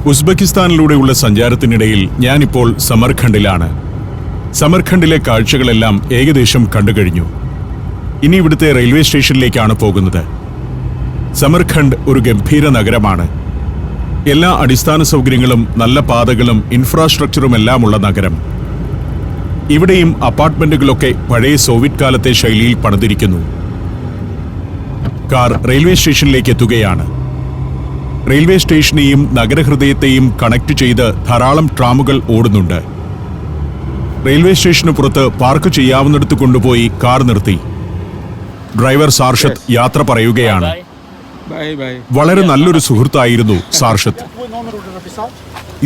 ഉസ്ബെക്കിസ്ഥാനിലൂടെയുള്ള സഞ്ചാരത്തിനിടയിൽ ഞാനിപ്പോൾ സമർഖണ്ഡിലാണ്. സമർഖണ്ഡിലെ കാഴ്ചകളെല്ലാം ഏകദേശം കണ്ടുകഴിഞ്ഞു. ഇനി ഇവിടുത്തെ റെയിൽവേ സ്റ്റേഷനിലേക്കാണ് പോകുന്നത്. സമർഖണ്ഡ് ഒരു ഗംഭീര നഗരമാണ്. എല്ലാ അടിസ്ഥാന സൗകര്യങ്ങളും നല്ല പാതകളും ഇൻഫ്രാസ്ട്രക്ചറുമെല്ലാമുള്ള നഗരം. ഇവിടെയും അപ്പാർട്ട്മെന്റുകളൊക്കെ പഴയ സോവിയറ്റ് കാലത്തെ ശൈലിയിൽ പണിതിരിക്കുന്നു. കാർ റെയിൽവേ സ്റ്റേഷനിലേക്ക് എത്തുകയാണ്. റെയിൽവേ സ്റ്റേഷനെയും നഗരഹൃദയത്തെയും കണക്ട് ചെയ്ത് ധാരാളം ട്രാമുകൾ ഓടുന്നുണ്ട്. റെയിൽവേ സ്റ്റേഷന് പുറത്ത് പാർക്ക് ചെയ്യാവുന്നിടത്ത് കൊണ്ടുപോയി കാർ നിർത്തി. ഡ്രൈവർ സാർഷത്ത് യാത്ര പറയുകയാണ്. വളരെ നല്ലൊരു സുഹൃത്തായിരുന്നു സാർഷത്ത്.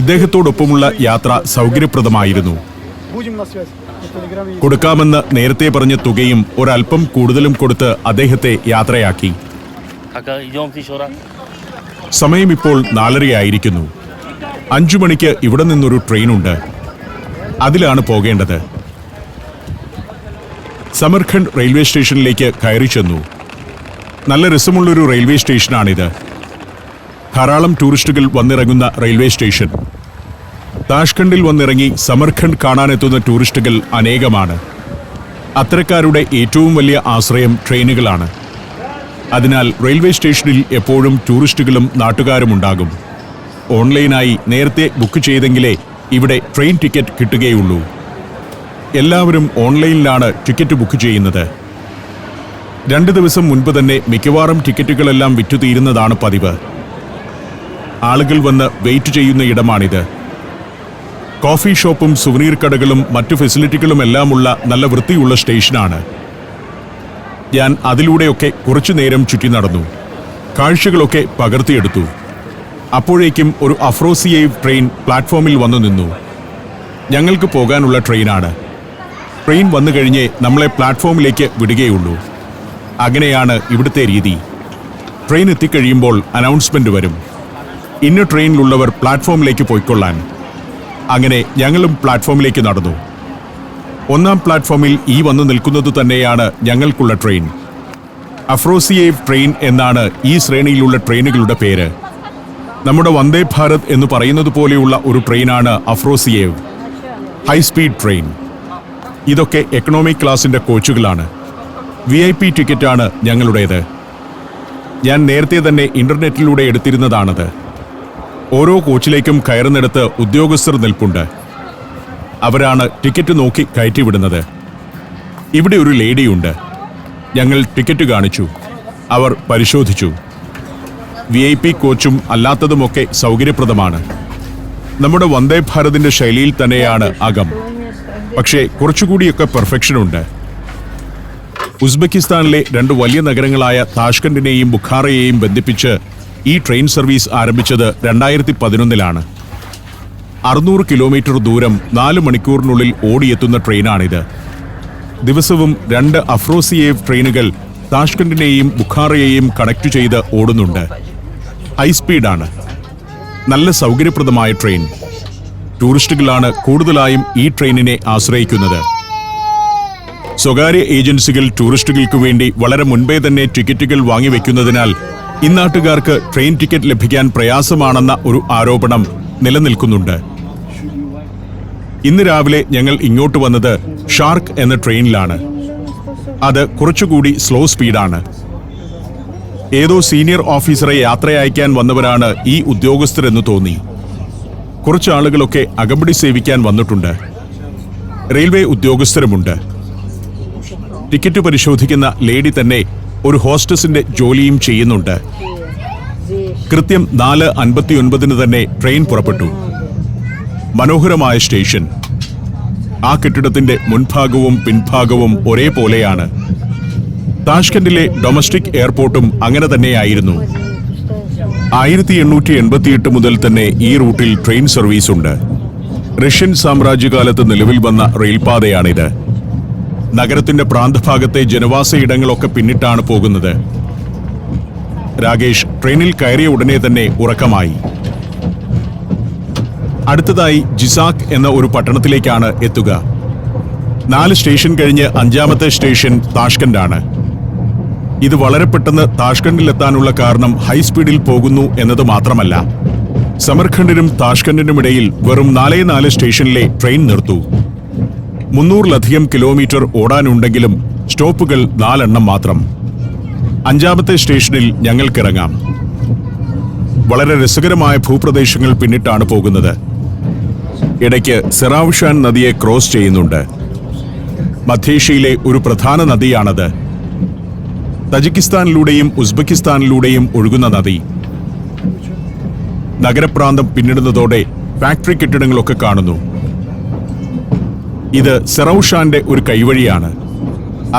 ഇദ്ദേഹത്തോടൊപ്പമുള്ള യാത്ര സൗകര്യപ്രദമായിരുന്നു. കൊടുക്കാമെന്ന് നേരത്തെ പറഞ്ഞ തുകയും ഒരൽപ്പം കൂടുതലും കൊടുത്ത് അദ്ദേഹത്തെ യാത്രയാക്കി. സമയം ഇപ്പോൾ 4:30 5 മണിക്ക് ഇവിടെ നിന്നൊരു ട്രെയിനുണ്ട്. അതിലാണ് പോകേണ്ടത്. സമർഖണ്ഡ് റെയിൽവേ സ്റ്റേഷനിലേക്ക് കയറി ചെന്നു. നല്ല രസമുള്ളൊരു റെയിൽവേ സ്റ്റേഷനാണിത്. ധാരാളം ടൂറിസ്റ്റുകൾ വന്നിറങ്ങുന്ന റെയിൽവേ സ്റ്റേഷൻ. താഷ്കണ്ടിൽ വന്നിറങ്ങി സമർഖണ്ഡ് കാണാനെത്തുന്ന ടൂറിസ്റ്റുകൾ അനേകമാണ്. അത്തരക്കാരുടെ ഏറ്റവും വലിയ ആശ്രയം ട്രെയിനുകളാണ്. അതിനാൽ റെയിൽവേ സ്റ്റേഷനിൽ എപ്പോഴും ടൂറിസ്റ്റുകളും നാട്ടുകാരുമുണ്ടാകും. ഓൺലൈനായി നേരത്തെ ബുക്ക് ചെയ്തെങ്കിലേ ഇവിടെ ട്രെയിൻ ടിക്കറ്റ് കിട്ടുകയുള്ളൂ. എല്ലാവരും ഓൺലൈനിലാണ് ടിക്കറ്റ് ബുക്ക് ചെയ്യുന്നത്. 2 ദിവസം മുൻപ് തന്നെ മിക്കവാറും ടിക്കറ്റുകളെല്ലാം വിറ്റുതീരുന്നതാണ് പതിവ്. ആളുകൾ വന്ന് വെയിറ്റ് ചെയ്യുന്ന ഇടമാണിത്. കോഫി ഷോപ്പും സുവനീർ കടകളും മറ്റു ഫെസിലിറ്റികളുമെല്ലാമുള്ള നല്ല വൃത്തിയുള്ള സ്റ്റേഷനാണ്. ഞാൻ അതിലൂടെയൊക്കെ കുറച്ചു നേരം ചുറ്റി നടന്നു. കാഴ്ചകളൊക്കെ പകർത്തിയെടുത്തു. അപ്പോഴേക്കും ഒരു അഫ്രോസിയേവ് ട്രെയിൻ പ്ലാറ്റ്ഫോമിൽ വന്നു നിന്നു. ഞങ്ങൾക്ക് പോകാനുള്ള ട്രെയിനാണ്. ട്രെയിൻ വന്നു കഴിഞ്ഞേ നമ്മളെ പ്ലാറ്റ്ഫോമിലേക്ക് വിടുകയുള്ളൂ. അങ്ങനെയാണ് ഇവിടുത്തെ രീതി. ട്രെയിൻ എത്തിക്കഴിയുമ്പോൾ അനൗൺസ്മെന്റ് വരും. ഇന്ന ട്രെയിനിലുള്ളവർ പ്ലാറ്റ്ഫോമിലേക്ക് പോയിക്കൊള്ളാൻ. അങ്ങനെ ഞങ്ങളും പ്ലാറ്റ്ഫോമിലേക്ക് നടന്നു. 1-ാം പ്ലാറ്റ്ഫോമിൽ ഈ വന്നു നിൽക്കുന്നത് തന്നെയാണ് ഞങ്ങൾക്കുള്ള ട്രെയിൻ. അഫ്രോസിയേവ് ട്രെയിൻ എന്നാണ് ഈ ശ്രേണിയിലുള്ള ട്രെയിനുകളുടെ പേര്. നമ്മുടെ വന്ദേ ഭാരത് എന്ന് പറയുന്നത് പോലെയുള്ള ഒരു ട്രെയിനാണ് അഫ്രോസിയേവ്. High speed train. ഇതൊക്കെ എക്കണോമിക് ക്ലാസിന്റെ കോച്ചുകളാണ്. VIP ടിക്കറ്റാണ് ഞങ്ങളുടേത്. ഞാൻ നേരത്തെ തന്നെ ഇന്റർനെറ്റിലൂടെ എടുത്തിരുന്നതാണത്. ഓരോ കോച്ചിലേക്കും കയറുന്നിടത്ത് ഉദ്യോഗസ്ഥർ നിൽപ്പുണ്ട്. അവരാണ് ടിക്കറ്റ് നോക്കി കയറ്റിവിടുന്നത്. ഇവിടെ ഒരു ലേഡിയുണ്ട്. ഞങ്ങൾ ടിക്കറ്റ് കാണിച്ചു. അവർ പരിശോധിച്ചു. VIP കോച്ചും അല്ലാത്തതുമൊക്കെ സൗകര്യപ്രദമാണ്. നമ്മുടെ വന്ദേ ഭാരതിന്റെ ശൈലിയിൽ തന്നെയാണ് അകം. പക്ഷേ കുറച്ചുകൂടിയൊക്കെ പെർഫെക്ഷനുണ്ട്. ഉസ്ബെക്കിസ്ഥാനിലെ 2 വലിയ നഗരങ്ങളായ താഷ്കണ്ടിനെയും ബുഖാറയെയും ബന്ധിപ്പിച്ച് ഈ ട്രെയിൻ സർവീസ് ആരംഭിച്ചത് 2011-ലാണ്. 600 കിലോമീറ്റർ ദൂരം 4 മണിക്കൂറിനുള്ളിൽ ഓടിയെത്തുന്ന ട്രെയിനാണിത്. ദിവസവും 2 അഫ്രോസിയേവ് ട്രെയിനുകൾ താഷ്കണ്ടിനെയും ബുഖാറയെയും കണക്ട് ചെയ്ത് ഓടുന്നുണ്ട്. ഹൈസ്പീഡാണ്. നല്ല സൗകര്യപ്രദമായ ട്രെയിൻ. ടൂറിസ്റ്റുകളാണ് കൂടുതലായും ഈ ട്രെയിനിനെ ആശ്രയിക്കുന്നത്. സ്വകാര്യ ഏജൻസികൾ ടൂറിസ്റ്റുകൾക്ക് വേണ്ടി വളരെ മുൻപേ തന്നെ ടിക്കറ്റുകൾ വാങ്ങിവെക്കുന്നതിനാൽ ഇന്നാട്ടുകാർക്ക് ട്രെയിൻ ടിക്കറ്റ് ലഭിക്കാൻ പ്രയാസമാണെന്ന ഒരു ആരോപണം നിലനിൽക്കുന്നുണ്ട്. ഇന്ന് രാവിലെ ഞങ്ങൾ ഇങ്ങോട്ട് വന്നത് ഷാർക്ക് എന്ന ട്രെയിനിലാണ്. അത് കുറച്ചുകൂടി സ്ലോ സ്പീഡാണ്. ഏതോ സീനിയർ ഓഫീസറെ യാത്രയയക്കാൻ വന്നവരാണ് ഈ ഉദ്യോഗസ്ഥരെന്ന് തോന്നി. കുറച്ച് ആളുകളൊക്കെ അകമ്പടി സേവിക്കാൻ വന്നിട്ടുണ്ട്. റെയിൽവേ ഉദ്യോഗസ്ഥരുമുണ്ട്. ടിക്കറ്റ് പരിശോധിക്കുന്ന ലേഡി തന്നെ ഒരു ഹോസ്റ്റസിന്റെ ജോലിയും ചെയ്യുന്നുണ്ട്. കൃത്യം 4:59 തന്നെ ട്രെയിൻ പുറപ്പെട്ടു. മനോഹരമായ സ്റ്റേഷൻ. ആ കെട്ടിടത്തിന്റെ മുൻഭാഗവും പിൻഭാഗവും ഒരേപോലെയാണ്. താഷ്കണ്ടിലെ ഡൊമസ്റ്റിക് എയർപോർട്ടും അങ്ങനെ തന്നെയായിരുന്നു. 1888 മുതൽ തന്നെ ഈ റൂട്ടിൽ ട്രെയിൻ സർവീസ് ഉണ്ട്. റഷ്യൻ സാമ്രാജ്യകാലത്ത് നിലവിൽ വന്ന റെയിൽപാതയാണിത്. നഗരത്തിന്റെ പ്രാന്തഭാഗത്തെ ജനവാസ ഇടങ്ങളൊക്കെ പിന്നിട്ടാണ് പോകുന്നത്. രാകേഷ് ട്രെയിനിൽ കയറിയ ഉടനെ തന്നെ ഉറക്കമായി. അടുത്തതായി ജിസാക്ക് എന്ന ഒരു പട്ടണത്തിലേക്കാണ് എത്തുക. 4 സ്റ്റേഷൻ കഴിഞ്ഞ് 5-ാമത്തെ സ്റ്റേഷൻ താഷ്കണ്ടാണ്. ഇത് വളരെ പെട്ടെന്ന് താഷ്കണ്ടിലെത്താനുള്ള കാരണം ഹൈസ്പീഡിൽ പോകുന്നു എന്നത് മാത്രമല്ല, സമർഖണ്ഡിനും താഷ്കണ്ടിനുമിടയിൽ വെറും 4 സ്റ്റേഷനിലെ ട്രെയിൻ നിർത്തു. 300-ലധികം കിലോമീറ്റർ ഓടാനുണ്ടെങ്കിലും സ്റ്റോപ്പുകൾ 4 മാത്രം. 5-ാമത്തെ സ്റ്റേഷനിൽ ഞങ്ങൾക്കിറങ്ങാം. വളരെ രസകരമായ ഭൂപ്രദേശങ്ങൾ പിന്നിട്ടാണ് പോകുന്നത്. ഇടയ്ക്ക് സെറാവ്ഷാൻ നദിയെ ക്രോസ് ചെയ്യുന്നുണ്ട്. മധ്യേഷ്യയിലെ ഒരു പ്രധാന നദിയാണത്. തജിക്കിസ്ഥാനിലൂടെയും ഉസ്ബെക്കിസ്ഥാനിലൂടെയും ഒഴുകുന്ന നദി. നഗരപ്രാന്തം പിന്നിടുന്നതോടെ ഫാക്ടറി കെട്ടിടങ്ങളൊക്കെ കാണുന്നു. ഇത് സെറൌഷാന്റെ ഒരു കൈവഴിയാണ്.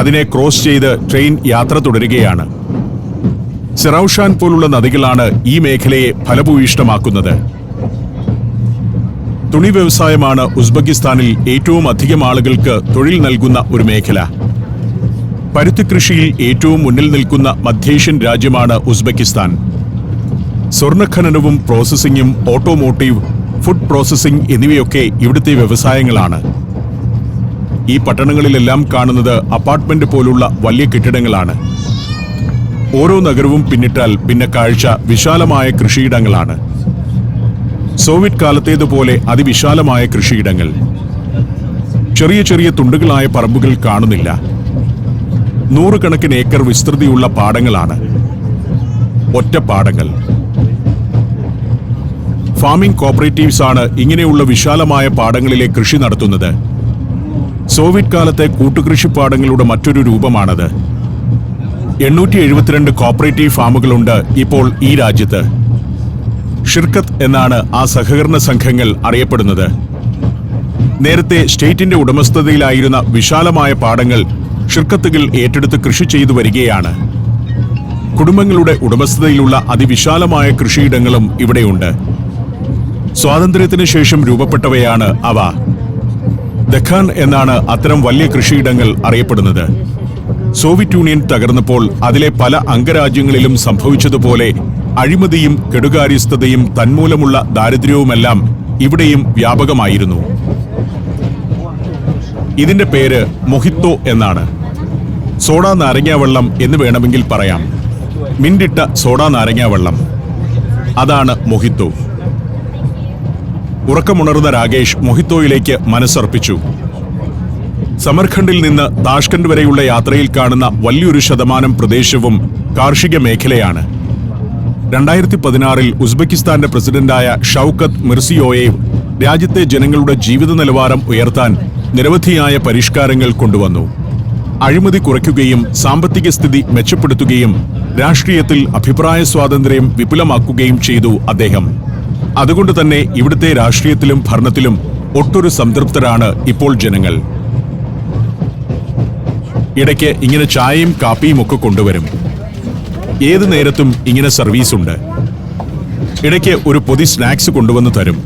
അതിനെ ക്രോസ് ചെയ്ത് ട്രെയിൻ യാത്ര തുടരുകയാണ്. സെറൌഷാൻ പോലുള്ള നദികളാണ് ഈ മേഖലയെ ഫലഭൂയിഷ്ടമാക്കുന്നത്. തുണി വ്യവസായമാണ് ഉസ്ബെക്കിസ്ഥാനിൽ ഏറ്റവും അധികം ആളുകൾക്ക് തൊഴിൽ നൽകുന്ന ഒരു മേഖല. പരുത്തി കൃഷിയിൽ ഏറ്റവും മുന്നിൽ നിൽക്കുന്ന മധ്യേഷ്യൻ രാജ്യമാണ് ഉസ്ബെക്കിസ്ഥാൻ. സ്വർണ്ണഖനനവും പ്രോസസ്സിംഗും ഓട്ടോമോട്ടീവ്, ഫുഡ് പ്രോസസ്സിംഗ് എന്നിവയൊക്കെ ഇവിടുത്തെ വ്യവസായങ്ങളാണ്. ഈ പട്ടണങ്ങളിലെല്ലാം കാണുന്നത് അപ്പാർട്ട്മെന്റ് പോലുള്ള വലിയ കെട്ടിടങ്ങളാണ്. ഓരോ നഗരവും പിന്നിട്ടാൽ പിന്നെ കാഴ്ച വിശാലമായ കൃഷിയിടങ്ങളാണ്. സോവിയറ്റ് കാലത്തേതുപോലെ അതിവിശാലമായ കൃഷിയിടങ്ങൾ. ചെറിയ ചെറിയ തുണ്ടുകളായ പറമ്പുകൾ കാണുന്നില്ല. 100 കണക്കിന് ഏക്കർ വിസ്തൃതിയുള്ള പാടങ്ങളാണ്. ഒറ്റപ്പാടങ്ങൾ. ഫാമിംഗ് കോപ്പറേറ്റീവ്സ് ആണ് ഇങ്ങനെയുള്ള വിശാലമായ പാടങ്ങളിലെ കൃഷി നടത്തുന്നത്. സോവിയറ്റ് കാലത്തെ കൂട്ടുകൃഷിപ്പാടങ്ങളുടെ മറ്റൊരു രൂപമാണത്. 872 കോപ്പറേറ്റീവ് ഫാമുകളുണ്ട് ഇപ്പോൾ ഈ രാജ്യത്ത്. ഷിർക്കത്ത് എന്നാണ് ആ സഹകരണ സംഘങ്ങൾ അറിയപ്പെടുന്നത്. നേരത്തെ സ്റ്റേറ്റിന്റെ ഉടമസ്ഥതയിലായിരുന്ന വിശാലമായ പാടങ്ങൾ ഷിർക്കത്തുകൾ ഏറ്റെടുത്ത് കൃഷി ചെയ്തു വരികയാണ്. കുടുംബങ്ങളുടെ ഉടമസ്ഥതയിലുള്ള അതിവിശാലമായ കൃഷിയിടങ്ങളും ഇവിടെയുണ്ട്. സ്വാതന്ത്ര്യത്തിന് ശേഷം രൂപപ്പെട്ടവയാണ് അവ. ദഖാൻ എന്നാണ് അത്തരം വലിയ കൃഷിയിടങ്ങൾ അറിയപ്പെടുന്നത്. സോവിയറ്റ് യൂണിയൻ തകർന്നപ്പോൾ അതിലെ പല അംഗരാജ്യങ്ങളിലും സംഭവിച്ചതുപോലെ അഴിമതിയും കെടുകാര്യസ്ഥതയും തന്മൂലമുള്ള ദാരിദ്ര്യവുമെല്ലാം ഇവിടെയും വ്യാപകമായിരുന്നു. ഇതിന്റെ പേര് മൊഹിത്തോ എന്നാണ്. സോഡാ നാരങ്ങാവെള്ളം എന്ന് വേണമെങ്കിൽ പറയാം. മിണ്ടിട്ട സോഡാ നാരങ്ങാവെള്ളം, അതാണ് മൊഹിത്തോ. ഉറക്കമുണർന്ന രാകേഷ് മൊഹിത്തോയിലേക്ക് മനസ്സർപ്പിച്ചു. സമർഖണ്ഡിൽ നിന്ന് താഷ്കണ്ട് വരെയുള്ള യാത്രയിൽ കാണുന്ന വലിയൊരു ശതമാനം പ്രദേശവും കാർഷിക മേഖലയാണ്. 2016-ൽ ഉസ്ബെക്കിസ്ഥാന്റെ പ്രസിഡന്റായ ഷൗക്കത്ത് മിർസിയോയേവ് രാജ്യത്തെ ജനങ്ങളുടെ ജീവിത നിലവാരം ഉയർത്താൻ നിരവധിയായ പരിഷ്കാരങ്ങൾ കൊണ്ടുവന്നു. അഴിമതി കുറയ്ക്കുകയും സാമ്പത്തിക സ്ഥിതി മെച്ചപ്പെടുത്തുകയും രാഷ്ട്രീയത്തിൽ അഭിപ്രായ സ്വാതന്ത്ര്യം വിപുലമാക്കുകയും ചെയ്തു അദ്ദേഹം. അതുകൊണ്ട് തന്നെ ഇവിടുത്തെ രാഷ്ട്രീയത്തിലും ഭരണത്തിലും ഒട്ടൊരു സംതൃപ്തരാണ് ഇപ്പോൾ ജനങ്ങൾ. ഇടയ്ക്ക് ഇങ്ങനെ ചായയും കാപ്പിയും ഒക്കെ കൊണ്ടുവരും. ഏതു നേരത്തും ഇങ്ങനെ സർവീസ് ഉണ്ട്. ഇടയ്ക്ക് ഒരു പൊതി സ്നാക്സ് കൊണ്ടുവന്ന് തരും.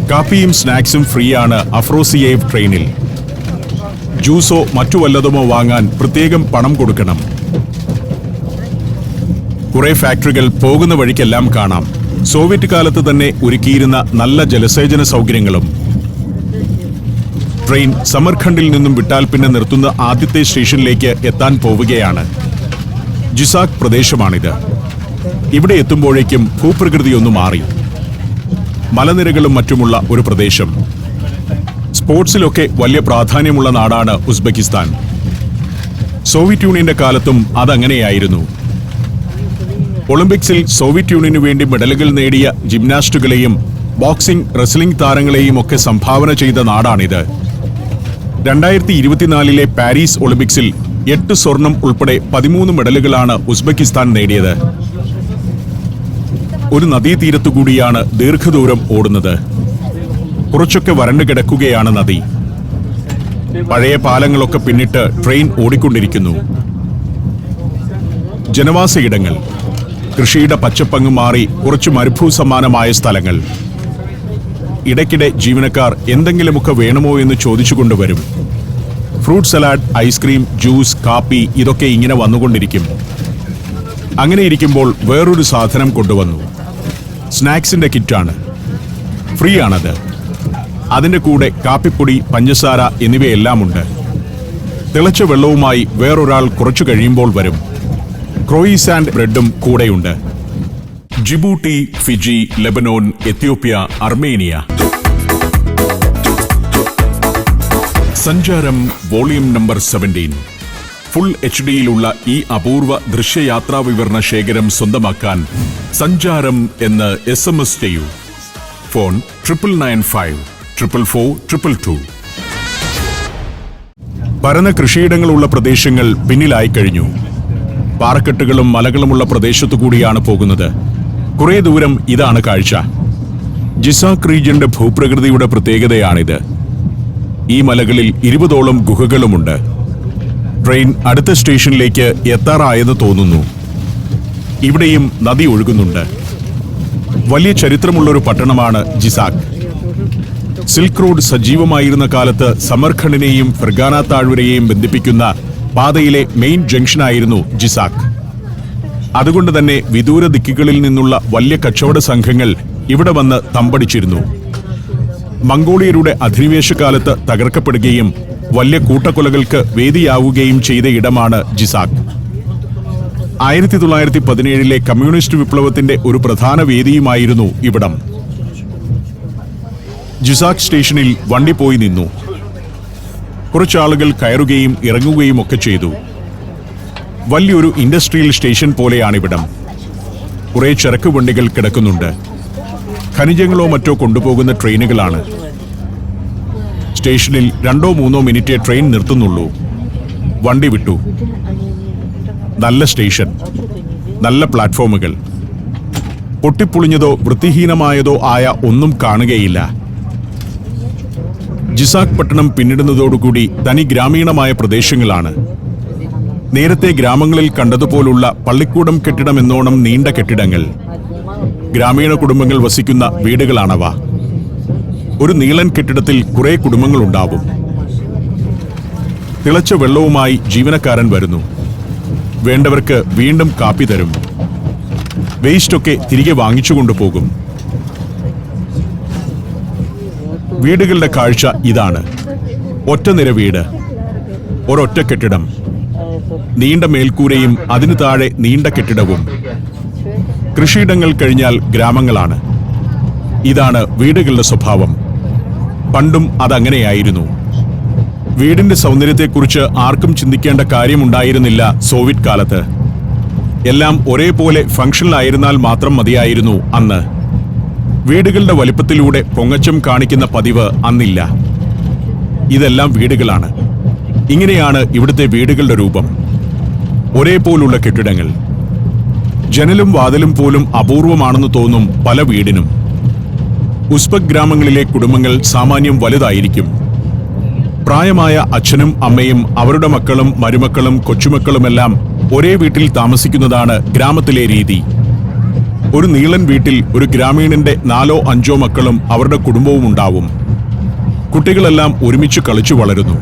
കാപ്പിയും സ്നാക്സും ഫ്രീ ആണ് അഫ്രോസിയേവ് ട്രെയിനിൽ. ജ്യൂസോ മറ്റു വല്ലതുമോ വാങ്ങാൻ പ്രത്യേകം പണം കൊടുക്കണം. കുറെ ഫാക്ടറികൾ പോകുന്ന വഴിക്കെല്ലാം കാണാം. സോവിയറ്റ് കാലത്ത് തന്നെ ഒരുക്കിയിരുന്ന നല്ല ജലസേചന സൗകര്യങ്ങളും. ട്രെയിൻ സമർഖണ്ഡിൽ നിന്നും വിട്ടാൽ പിന്നെ നിർത്തുന്ന ആദ്യത്തെ സ്റ്റേഷനിലേക്ക് എത്താൻ പോവുകയാണ്. ജിസാക് പ്രദേശമാണിത്. ഇവിടെ എത്തുമ്പോഴേക്കും ഭൂപ്രകൃതിയൊന്നു മാറി. മലനിരകളും മറ്റുമുള്ള ഒരു പ്രദേശം. സ്പോർട്സിലൊക്കെ വലിയ പ്രാധാന്യമുള്ള നാടാണ് ഉസ്ബെക്കിസ്ഥാൻ. സോവിയറ്റ് യൂണിയന്റെ കാലത്തും അതങ്ങനെയായിരുന്നു. ഒളിമ്പിക്സിൽ സോവിയറ്റ് യൂണിയനു വേണ്ടി മെഡലുകൾ നേടിയ ജിംനാസ്റ്റുകളെയും ബോക്സിംഗ്, റെസ്ലിംഗ് താരങ്ങളെയും ഒക്കെ സംഭാവന ചെയ്ത നാടാണിത്. 2024-ലെ പാരീസ് ഒളിമ്പിക്സിൽ 8 സ്വർണം ഉൾപ്പെടെ 13 മെഡലുകളാണ് ഉസ്ബെക്കിസ്ഥാൻ നേടിയത്. ഒരു നദീതീരത്തുകൂടിയാണ് ദീർഘദൂരം ഓടുന്നത്. കുറച്ചൊക്കെ വരണ്ടു കിടക്കുകയാണ് നദി. പഴയ പാലങ്ങളൊക്കെ പിന്നിട്ട് ട്രെയിൻ ഓടിക്കൊണ്ടിരിക്കുന്നു. ജനവാസയിടങ്ങൾ, കൃഷിയുടെ പച്ചപ്പങ്ങ് മാറി കുറച്ച് മരുഭൂസമാനമായ സ്ഥലങ്ങൾ. ഇടയ്ക്കിടെ ജീവനക്കാർ എന്തെങ്കിലുമൊക്കെ വേണമോ എന്ന് ചോദിച്ചുകൊണ്ടുവരും. ഫ്രൂട്ട് സലാഡ്, ഐസ്ക്രീം, ജ്യൂസ്, കാപ്പി ഇതൊക്കെ ഇങ്ങനെ വന്നുകൊണ്ടിരിക്കും. അങ്ങനെ ഇരിക്കുമ്പോൾ വേറൊരു സാധനം കൊണ്ടുവന്നു. സ്നാക്സിന്റെ കിറ്റാണ്. ഫ്രീ ആണത്. അതിന്റെ കൂടെ കാപ്പിപ്പൊടി, പഞ്ചസാര എന്നിവയെല്ലാമുണ്ട്. തിളച്ച വെള്ളവുമായി വേറൊരാൾ കുറച്ചു കഴിയുമ്പോൾ വരും. ക്രോയിസാൻഡ് ബ്രെഡും കൂടെയുണ്ട്. Djibouti, Fiji, Lebanon, Ethiopia, Armenia. സഞ്ചാരം വോളിയം നമ്പർ 17. ഫുൾ HD-യിലുള്ള ഈ അപൂർവ ദൃശ്യയാത്രാ വിവരണ ശേഖരം സ്വന്തമാക്കാൻ സഞ്ചാരം എന്ന് SMS ചെയ്യൂ. ഫോൺ 9995 444 222. പരന്ന കൃഷിയിടങ്ങളുള്ള പ്രദേശങ്ങൾ പിന്നിലായി കഴിഞ്ഞു. പാറക്കെട്ടുകളും മലകളുമുള്ള പ്രദേശത്തു കൂടിയാണ് പോകുന്നത്. കുറെ ദൂരം ഇതാണ് കാഴ്ച. ജിസാക്ക് റീജിയന്റെ ഭൂപ്രകൃതിയുടെ പ്രത്യേകതയാണിത്. ഈ മലകളിൽ 20ഓളം ഗുഹകളുമുണ്ട്. ട്രെയിൻ അടുത്ത സ്റ്റേഷനിലേക്ക് എത്താറായെന്ന് തോന്നുന്നു. ഇവിടെയും നദി ഒഴുകുന്നുണ്ട്. വലിയ ചരിത്രമുള്ളൊരു പട്ടണമാണ് ജിസാക്ക്. സിൽക്ക് റോഡ് സജീവമായിരുന്ന കാലത്ത് സമർഖണ്ഡിനെയും ഫെർഗാന താഴ്വരയെയും ബന്ധിപ്പിക്കുന്ന പാതയിലെ മെയിൻ ജംഗ്ഷനായിരുന്നു ജിസാക്ക്. അതുകൊണ്ട് തന്നെ വിദൂര ദിക്കുകളിൽ നിന്നുള്ള വലിയ കച്ചവട സംഘങ്ങൾ ഇവിടെ വന്ന് തമ്പടിച്ചിരുന്നു. മംഗോളിയരുടെ അധിനിവേശകാലത്ത് തകർക്കപ്പെടുകയും വലിയ കൂട്ടക്കൊലകൾക്ക് വേദിയാവുകയും ചെയ്ത ഇടമാണ് ജിസാക്ക്. 1917-ലെ കമ്മ്യൂണിസ്റ്റ് വിപ്ലവത്തിന്റെ ഒരു പ്രധാന വേദിയുമായിരുന്നു ഇവിടം. ജിസാക്ക് സ്റ്റേഷനിൽ വണ്ടി പോയി നിന്നു. കുറച്ചാളുകൾ കയറുകയും ഇറങ്ങുകയും ഒക്കെ ചെയ്തു. വലിയൊരു ഇൻഡസ്ട്രിയൽ സ്റ്റേഷൻ പോലെയാണിവിടം. കുറെ ചരക്ക് വണ്ടികൾ കിടക്കുന്നുണ്ട്. ഖനിജങ്ങളോ മറ്റോ കൊണ്ടുപോകുന്ന ട്രെയിനുകളാണ്. സ്റ്റേഷനിൽ 2-3 മിനിറ്റേ ട്രെയിൻ നിർത്തുന്നുള്ളൂ. വണ്ടി വിട്ടു. നല്ല സ്റ്റേഷൻ, നല്ല പ്ലാറ്റ്ഫോമുകൾ. പൊട്ടിപ്പൊളിഞ്ഞതോ വൃത്തിഹീനമായതോ ആയ ഒന്നും കാണുകയില്ല. ജിസാക്ക് പട്ടണം പിന്നിടുന്നതോടുകൂടി തനി ഗ്രാമീണമായ പ്രദേശങ്ങളാണ്. നേരത്തെ ഗ്രാമങ്ങളിൽ കണ്ടതുപോലുള്ള പള്ളിക്കൂടം കെട്ടിടമെന്നോണം നീണ്ട കെട്ടിടങ്ങൾ. ഗ്രാമീണ കുടുംബങ്ങൾ വസിക്കുന്ന വീടുകളാണവ. ഒരു നീളൻ കെട്ടിടത്തിൽ കുറെ കുടുംബങ്ങളുണ്ടാവും. തിളച്ച വെള്ളവുമായി ജീവനക്കാരൻ വരുന്നു. വേണ്ടവർക്ക് വീണ്ടും കാപ്പി തരും. വേസ്റ്റൊക്കെ തിരികെ വാങ്ങിച്ചു കൊണ്ടുപോകും. വീടുകളുടെ കാഴ്ച ഇതാണ്. ഒറ്റനിര വീട്, ഒരൊറ്റ കെട്ടിടം, നീണ്ട മേൽക്കൂരയും അതിനു താഴെ നീണ്ട കെട്ടിടവും. കൃഷിയിടങ്ങൾ കഴിഞ്ഞാൽ ഗ്രാമങ്ങളാണ്. ഇതാണ് വീടുകളുടെ സ്വഭാവം. പണ്ടും അതങ്ങനെയായിരുന്നു. വീടിന്റെ സൗന്ദര്യത്തെക്കുറിച്ച് ആർക്കും ചിന്തിക്കേണ്ട കാര്യമുണ്ടായിരുന്നില്ല സോവിയറ്റ് കാലത്ത്. എല്ലാം ഒരേപോലെ ഫംഗ്ഷനിലായിരുന്നാൽ മാത്രം മതിയായിരുന്നു അന്ന്. വീടുകളുടെ വലിപ്പത്തിലൂടെ പൊങ്ങച്ചം കാണിക്കുന്ന പതിവ് അന്നില്ല. ഇതെല്ലാം വീടുകളാണ്. ഇങ്ങനെയാണ് ഇവിടുത്തെ വീടുകളുടെ രൂപം. ഒരേപോലുള്ള കെട്ടിടങ്ങൾ. ജനലും വാതിലും പോലും അപൂർവമാണെന്ന് തോന്നും പല വീടിനും. ഉസ്ബെക് ഗ്രാമങ്ങളിലെ കുടുംബങ്ങൾ സാമാന്യം വലുതായിരിക്കും. പ്രായമായ അച്ഛനും അമ്മയും അവരുടെ മക്കളും മരുമക്കളും കൊച്ചുമക്കളുമെല്ലാം ഒരേ വീട്ടിൽ താമസിക്കുന്നതാണ് ഗ്രാമത്തിലെ രീതി. ഒരു നീളൻ വീട്ടിൽ ഒരു ഗ്രാമീണന്റെ 4-5 മക്കളും അവരുടെ കുടുംബവും ഉണ്ടാവും. കുട്ടികളെല്ലാം ഒരുമിച്ച് കളിച്ചു വളരുന്നു.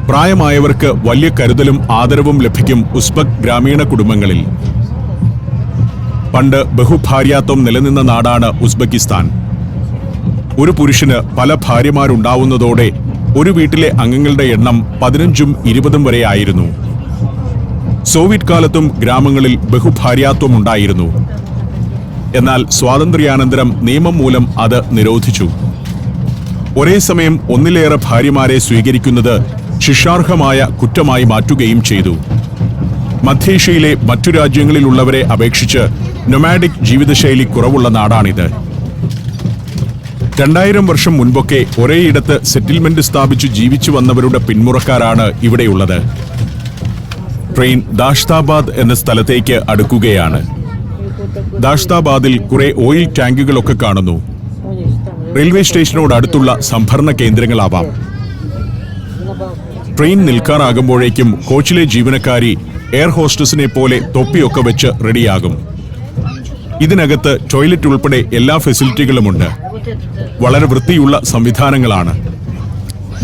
പ്രായമായവർക്ക് വലിയ കരുതലും ആദരവും ലഭിക്കും ഉസ്ബെക് ഗ്രാമീണ കുടുംബങ്ങളിൽ. പണ്ട് ബഹുഭാര്യാത്വം നിലനിന്ന നാടാണ് ഉസ്ബെക്കിസ്ഥാൻ. ഒരു പുരുഷന് പല ഭാര്യമാരുണ്ടാവുന്നതോടെ ഒരു വീട്ടിലെ അംഗങ്ങളുടെ എണ്ണം 15ഉം 20ഉം വരെ ആയിരുന്നു. സോവിയറ്റ് കാലത്തും ഗ്രാമങ്ങളിൽ ബഹുഭാര്യാത്വം ഉണ്ടായിരുന്നു. എന്നാൽ സ്വാതന്ത്ര്യാനന്തരം നിയമം മൂലം അത് നിരോധിച്ചു. ഒരേ സമയം ഒന്നിലേറെ ഭാര്യമാരെ സ്വീകരിക്കുന്നത് ശിക്ഷാർഹമായ കുറ്റമായി മാറ്റുകയും ചെയ്തു. മധ്യേഷ്യയിലെ മറ്റു രാജ്യങ്ങളിലുള്ളവരെ അപേക്ഷിച്ച് നൊമാഡിക് ജീവിതശൈലി കുറവുള്ള നാടാണിത്. 2000 വർഷം മുൻപൊക്കെ ഒരേയിടത്ത് സെറ്റിൽമെന്റ് സ്ഥാപിച്ചു ജീവിച്ചു വന്നവരുടെ പിന്മുറക്കാരാണ് ഇവിടെയുള്ളത്. ട്രെയിൻ ദാഷ്താബാദ് എന്ന സ്ഥലത്തേക്ക് അടുക്കുകയാണ്. ദാഷ്താബാദിൽ കുറെ ഓയിൽ ടാങ്കുകളൊക്കെ കാണുന്നു. റെയിൽവേ സ്റ്റേഷനോട് അടുത്തുള്ള സംഭരണ കേന്ദ്രങ്ങളാവാം. ട്രെയിൻ നിൽക്കാറാകുമ്പോഴേക്കും കോച്ചിലെ ജീവനക്കാരി എയർ ഹോസ്റ്റസിനെ പോലെ തൊപ്പിയൊക്കെ വെച്ച് റെഡിയാകും. ഇതിനകത്ത് ടോയ്ലറ്റ് ഉൾപ്പെടെ എല്ലാ ഫെസിലിറ്റികളുമുണ്ട്. വളരെ വൃത്തിയുള്ള സംവിധാനങ്ങളാണ്.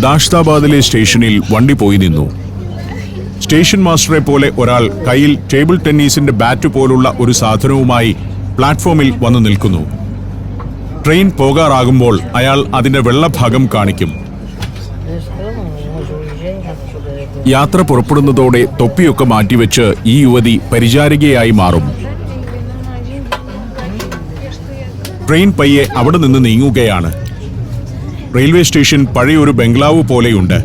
ദാഷ്താബാദിലെ സ്റ്റേഷനിൽ വണ്ടി പോയി നിന്നു. സ്റ്റേഷൻ മാസ്റ്ററെ പോലെ ഒരാൾ കയ്യിൽ ടേബിൾ ടെന്നീസിന്റെ ബാറ്റ് പോലുള്ള ഒരു സാധനവുമായി പ്ലാറ്റ്ഫോമിൽ വന്നു നിൽക്കുന്നു. ട്രെയിൻ പോകാറാകുമ്പോൾ അയാൾ അതിന്റെ വെള്ളഭാഗം കാണിക്കും. യാത്ര പുറപ്പെടുന്നതോടെ തൊപ്പിയൊക്കെ മാറ്റിവെച്ച് ഈ യുവതി പരിചാരികയായി മാറും. ട്രെയിൻ പയ്യെ അവിടെ നിന്ന് നീങ്ങുകയാണ്. റെയിൽവേ സ്റ്റേഷൻ പഴയൊരു ബംഗ്ലാവ് പോലെയുണ്ട്.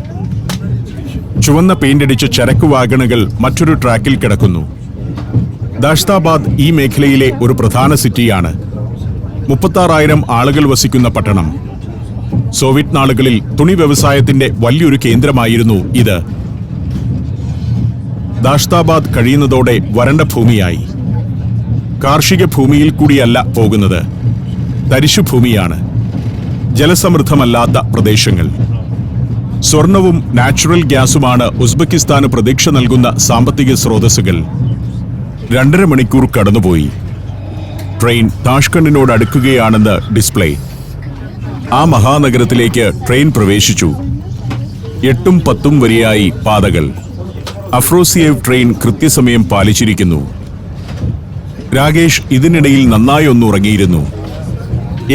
ചുവന്ന പെയിന്റടിച്ച ചരക്ക് വാഗണുകൾ മറ്റൊരു ട്രാക്കിൽ കിടക്കുന്നു. ദാഷ്താബാദ് ഈ മേഖലയിലെ ഒരു പ്രധാന സിറ്റിയാണ്. 36,000 ആളുകൾ വസിക്കുന്ന പട്ടണം. സോവിയറ്റ് നാളുകളിൽ തുണി വ്യവസായത്തിന്റെ വലിയൊരു കേന്ദ്രമായിരുന്നു ഇത്. ദാഷ്താബാദ് കഴിയുന്നതോടെ വരണ്ട ഭൂമിയായി. കാർഷിക ഭൂമിയിൽ കൂടിയല്ല പോകുന്നത്, തരിശുഭൂമിയാണ്. ജലസമൃദ്ധമല്ലാത്ത പ്രദേശങ്ങൾ. സ്വർണവും നാച്ചുറൽ ഗ്യാസുമാണ് ഉസ്ബെക്കിസ്ഥാന് പ്രതീക്ഷ നൽകുന്ന സാമ്പത്തിക സ്രോതസ്സുകൾ. 2.5 മണിക്കൂർ കടന്നുപോയി. ട്രെയിൻ താഷ്കണ്ടിനോട് അടുക്കുകയാണെന്ന് ഡിസ്പ്ലേ. ആ മഹാനഗരത്തിലേക്ക് ട്രെയിൻ പ്രവേശിച്ചു. 8ഉം 10ഉം വരിയായി പാതകൾ. അഫ്രോസിയേവ് ട്രെയിൻ കൃത്യസമയം പാലിച്ചിരിക്കുന്നു. രാകേഷ് ഇതിനിടയിൽ നന്നായി ഒന്ന് ഉറങ്ങിയിരുന്നു.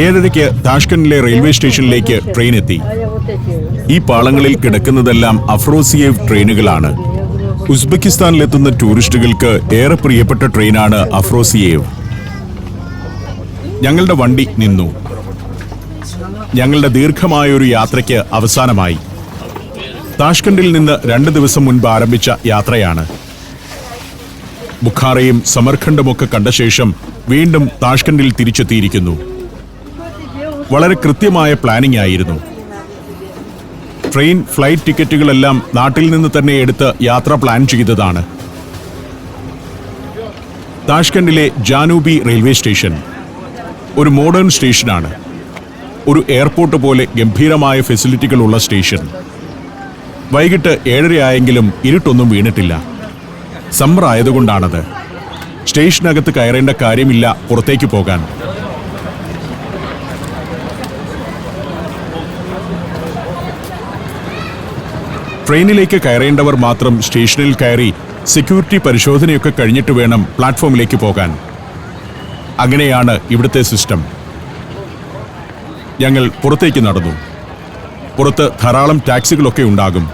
7:30 താഷ്കണ്ടിലെ റെയിൽവേ സ്റ്റേഷനിലേക്ക് ട്രെയിൻ എത്തി. ഈ പാളങ്ങളിൽ കിടക്കുന്നതെല്ലാം അഫ്രോസിയേവ് ട്രെയിനുകളാണ്. ഉസ്ബെക്കിസ്ഥാനിലെത്തുന്ന ടൂറിസ്റ്റുകൾക്ക് ഏറെ പ്രിയപ്പെട്ട ട്രെയിനാണ് അഫ്രോസിയേവ്. ഞങ്ങളുടെ വണ്ടി നിന്നു. ഞങ്ങളുടെ ദീർഘമായൊരു യാത്രയ്ക്ക് അവസാനമായി. താഷ്കണ്ടിൽ നിന്ന് 2 ദിവസം മുൻപ് ആരംഭിച്ച യാത്രയാണ്. ബുഖാറയും സമർഖണ്ഡുമൊക്കെ കണ്ട ശേഷം വീണ്ടും താഷ്കണ്ടിൽ തിരിച്ചെത്തിയിരിക്കുന്നു. വളരെ കൃത്യമായ പ്ലാനിംഗ് ആയിരുന്നു. ട്രെയിൻ, ഫ്ലൈറ്റ് ടിക്കറ്റുകളെല്ലാം നാട്ടിൽ നിന്ന് തന്നെ എടുത്ത് യാത്ര പ്ലാൻ ചെയ്തതാണ്. താഷ്കണ്ടിലെ ജാനൂബി റെയിൽവേ സ്റ്റേഷൻ ഒരു മോഡേൺ സ്റ്റേഷനാണ്. ഒരു എയർപോർട്ട് പോലെ ഗംഭീരമായ ഫെസിലിറ്റികളുള്ള സ്റ്റേഷൻ. വൈകിട്ട് 7:30 ആയെങ്കിലും ഇരുട്ടൊന്നും വീണിട്ടില്ല. സമ്മർ ആയതുകൊണ്ടാണത്. സ്റ്റേഷനകത്ത് കയറേണ്ട കാര്യമില്ല പുറത്തേക്ക് പോകാൻ. ട്രെയിനിലേക്ക് കയറേണ്ടവർ മാത്രം സ്റ്റേഷനിൽ കയറി സെക്യൂരിറ്റി പരിശോധനയൊക്കെ കഴിഞ്ഞിട്ട് വേണം പ്ലാറ്റ്ഫോമിലേക്ക് പോകാൻ. അങ്ങനെയാണ് ഇവിടുത്തെ സിസ്റ്റം. ഞങ്ങൾ പുറത്തേക്ക് നടന്നു. പുറത്ത് ധാരാളം ടാക്സികളൊക്കെ ഉണ്ടാകും.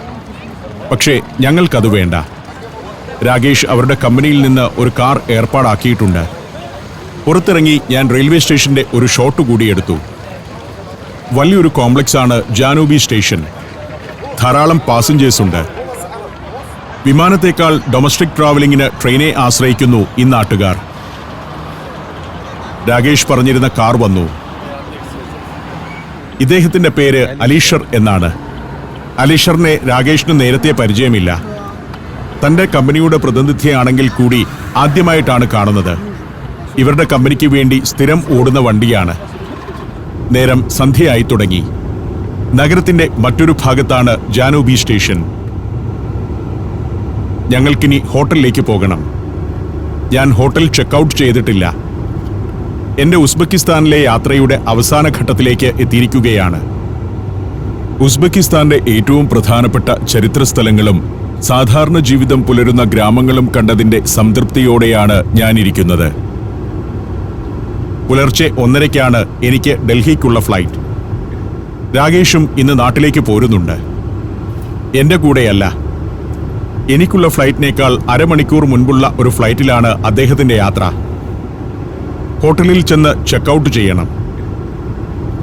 പക്ഷേ ഞങ്ങൾക്കത് വേണ്ട. രാകേഷ് അവരുടെ കമ്പനിയിൽ നിന്ന് ഒരു കാർ ഏർപ്പാടാക്കിയിട്ടുണ്ട്. പുറത്തിറങ്ങി ഞാൻ റെയിൽവേ സ്റ്റേഷന്റെ ഒരു ഷോട്ട് കൂടി എടുത്തു. വലിയൊരു കോംപ്ലക്സാണ് ജാനൂബി സ്റ്റേഷൻ. ധാരാളം പാസഞ്ചേഴ്സ് ഉണ്ട്. വിമാനത്തേക്കാൾ ഡൊമസ്റ്റിക് ട്രാവലിംഗിന് ട്രെയിനെ ആശ്രയിക്കുന്നു ഈ നാട്ടുകാർ. രാകേഷ് പറഞ്ഞിരുന്ന കാർ വന്നു. ഇദ്ദേഹത്തിന്റെ പേര് അലീഷർ എന്നാണ്. അലീഷറിനെ രാകേഷിന് നേരത്തെ പരിചയമില്ല. തന്റെ കമ്പനിയുടെ പ്രതിനിധിയാണെങ്കിൽ കൂടി ആദ്യമായിട്ടാണ് കാണുന്നത്. ഇവരുടെ കമ്പനിക്ക് വേണ്ടി സ്ഥിരം ഓടുന്ന വണ്ടിയാണ്. നേരം സന്ധ്യയായി തുടങ്ങി. നഗരത്തിന്റെ മറ്റൊരു ഭാഗത്താണ് ജാനൂബി സ്റ്റേഷൻ. ഞങ്ങൾക്കിനി ഹോട്ടലിലേക്ക് പോകണം. ഞാൻ ഹോട്ടൽ ചെക്കൗട്ട് ചെയ്തിട്ടില്ല. എന്റെ ഉസ്ബെക്കിസ്ഥാനിലെ യാത്രയുടെ അവസാന ഘട്ടത്തിലേക്ക് എത്തിയിരിക്കുകയാണ്. ഉസ്ബെക്കിസ്ഥാന്റെ ഏറ്റവും പ്രധാനപ്പെട്ട ചരിത്ര സ്ഥലങ്ങളും സാധാരണ ജീവിതം പുലരുന്ന ഗ്രാമങ്ങളും കണ്ടതിന്റെ സംതൃപ്തിയോടെയാണ് ഞാനിരിക്കുന്നത്. പുലർച്ചെ 1:30-ക്കാണ് എനിക്ക് ഡൽഹിക്കുള്ള ഫ്ലൈറ്റ്. രാകേഷും ഇന്ന് നാട്ടിലേക്ക് പോരുന്നുണ്ട്. എന്റെ കൂടെയല്ല. എനിക്കുള്ള ഫ്ലൈറ്റിനേക്കാൾ 1/2 മണിക്കൂർ മുൻപുള്ള ഒരു ഫ്ലൈറ്റിലാണ് അദ്ദേഹത്തിന്റെ യാത്ര. ഹോട്ടലിൽ ചെന്ന് ചെക്കൗട്ട് ചെയ്യണം.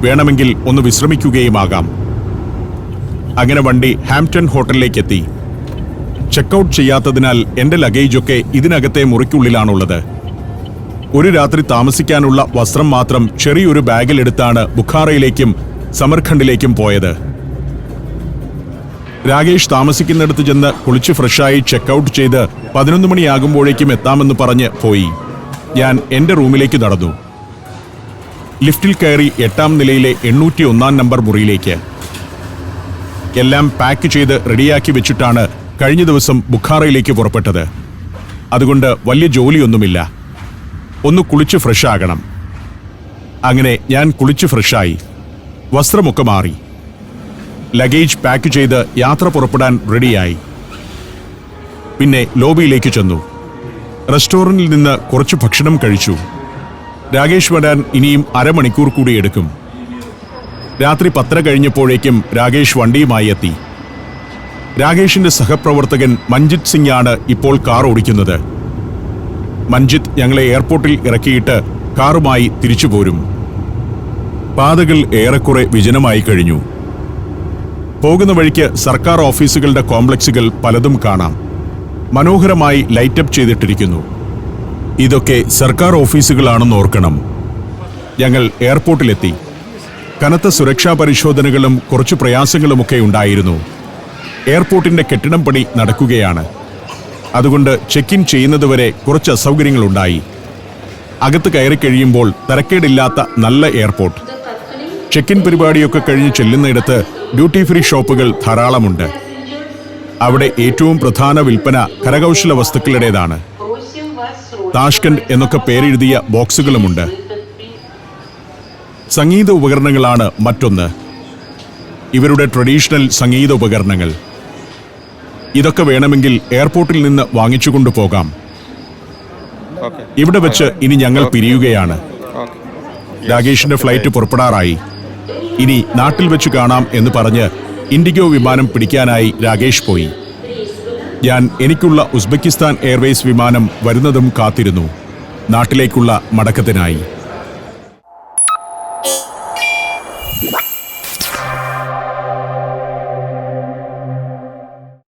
വേണമെങ്കിൽ ഒന്ന് വിശ്രമിക്കുകയുമാകാം. അങ്ങനെ വണ്ടി ഹാംപ്ടൺ ഹോട്ടലിലേക്ക് എത്തി. ചെക്കൗട്ട് ചെയ്യാത്തതിനാൽ എന്റെ ലഗേജൊക്കെ ഇതിനകത്തെ മുറിക്കുള്ളിലാണുള്ളത്. ഒരു രാത്രി താമസിക്കാനുള്ള വസ്ത്രം മാത്രം ചെറിയൊരു ബാഗിലെടുത്താണ് ബുഖാറയിലേക്കും സമർഖണ്ഡിലേക്കും പോയത്. രാകേഷ് താമസിക്കുന്നിടത്ത് ചെന്ന് കുളിച്ച് ഫ്രഷായി ചെക്കൗട്ട് ചെയ്ത് 11 മണിയാകുമ്പോഴേക്കും എത്താമെന്ന് പറഞ്ഞ് പോയി. ഞാൻ എന്റെ റൂമിലേക്ക് നടന്നു. ലിഫ്റ്റിൽ കയറി 8-ാം നിലയിലെ 801-ാം നമ്പർ മുറിയിലേക്ക്. എല്ലാം പാക്ക് ചെയ്ത് റെഡിയാക്കി വെച്ചിട്ടാണ് കഴിഞ്ഞ ദിവസം ബുഖാറയിലേക്ക് പുറപ്പെട്ടത്. അതുകൊണ്ട് വലിയ ജോലിയൊന്നുമില്ല. ഒന്ന് കുളിച്ച് ഫ്രഷാകണം. അങ്ങനെ ഞാൻ കുളിച്ച് ഫ്രഷായി. വസ്ത്രമൊക്കെ മാറി. ലഗേജ് പാക്ക് ചെയ്ത് യാത്ര പുറപ്പെടാൻ റെഡിയായി. പിന്നെ ലോബിയിലേക്ക് ചെന്നു. റെസ്റ്റോറന്റിൽ നിന്ന് കുറച്ച് ഭക്ഷണം കഴിച്ചു. രാകേഷ് വരാൻ ഇനിയും 1/2 മണിക്കൂർ കൂടി എടുക്കും. രാത്രി 10:30 കഴിഞ്ഞപ്പോഴേക്കും രാകേഷ് വണ്ടിയുമായി എത്തി. രാകേഷിന്റെ സഹപ്രവർത്തകൻ മഞ്ജിത് സിംഗ് ആണ് ഇപ്പോൾ കാർ ഓടിക്കുന്നത്. മഞ്ജിത്ത് ഞങ്ങളെ എയർപോർട്ടിൽ ഇറക്കിയിട്ട് കാറുമായി തിരിച്ചു പോരും. പാതകൾ ഏറെക്കുറെ വിജനമായി കഴിഞ്ഞു. പോകുന്ന വഴിക്ക് സർക്കാർ ഓഫീസുകളുടെ കോംപ്ലക്സുകൾ പലതും കാണാം. മനോഹരമായി ലൈറ്റപ്പ് ചെയ്തിട്ടിരിക്കുന്നു. ഇതൊക്കെ സർക്കാർ ഓഫീസുകളാണെന്ന് ഓർക്കണം. ഞങ്ങൾ എയർപോർട്ടിലെത്തി. കനത്ത സുരക്ഷാ പരിശോധനകളും കുറച്ചു പ്രയാസങ്ങളുമൊക്കെ ഉണ്ടായിരുന്നു. എയർപോർട്ടിന്റെ കെട്ടിടം പണി നടക്കുകയാണ്. അതുകൊണ്ട് ചെക്ക് ഇൻ ചെയ്യുന്നതുവരെ കുറച്ച് അസൗകര്യങ്ങളുണ്ടായി. അകത്ത് കയറി കഴിയുമ്പോൾ തരക്കേടില്ലാത്ത നല്ല എയർപോർട്ട്. ചെക്ക് ഇൻ പരിപാടിയൊക്കെ കഴിഞ്ഞ് ചെല്ലുന്നിടത്ത് ഡ്യൂട്ടി ഫ്രീ ഷോപ്പുകൾ ധാരാളമുണ്ട്. അവിടെ ഏറ്റവും പ്രധാന വിൽപ്പന കരകൗശല വസ്തുക്കളുടേതാണ്. താഷ്കന്റ് എന്നൊക്കെ പേരെഴുതിയ ബോക്സുകളുമുണ്ട്. സംഗീത ഉപകരണങ്ങളാണ് മറ്റൊന്ന്. ഇവരുടെ ട്രഡീഷണൽ സംഗീത ഉപകരണങ്ങൾ. ഇതൊക്കെ വേണമെങ്കിൽ എയർപോർട്ടിൽ നിന്ന് വാങ്ങിച്ചുകൊണ്ടു പോകാം. ഇവിടെ വെച്ച് ഇനി ഞങ്ങൾ പിരിയുകയാണ്. രാകേഷിന്റെ ഫ്ലൈറ്റ് പുറപ്പെടാറായി. ഇനി നാട്ടിൽ വെച്ച് കാണാം എന്ന് പറഞ്ഞ് ഇൻഡിഗോ വിമാനം പിടിക്കാനായി രാകേഷ് പോയി. ഞാൻ എനിക്കുള്ള ഉസ്ബെക്കിസ്ഥാൻ എയർവേസ് വിമാനം വരുന്നതും കാത്തിരുന്നു, നാട്ടിലേക്കുള്ള മടക്കത്തിനായി.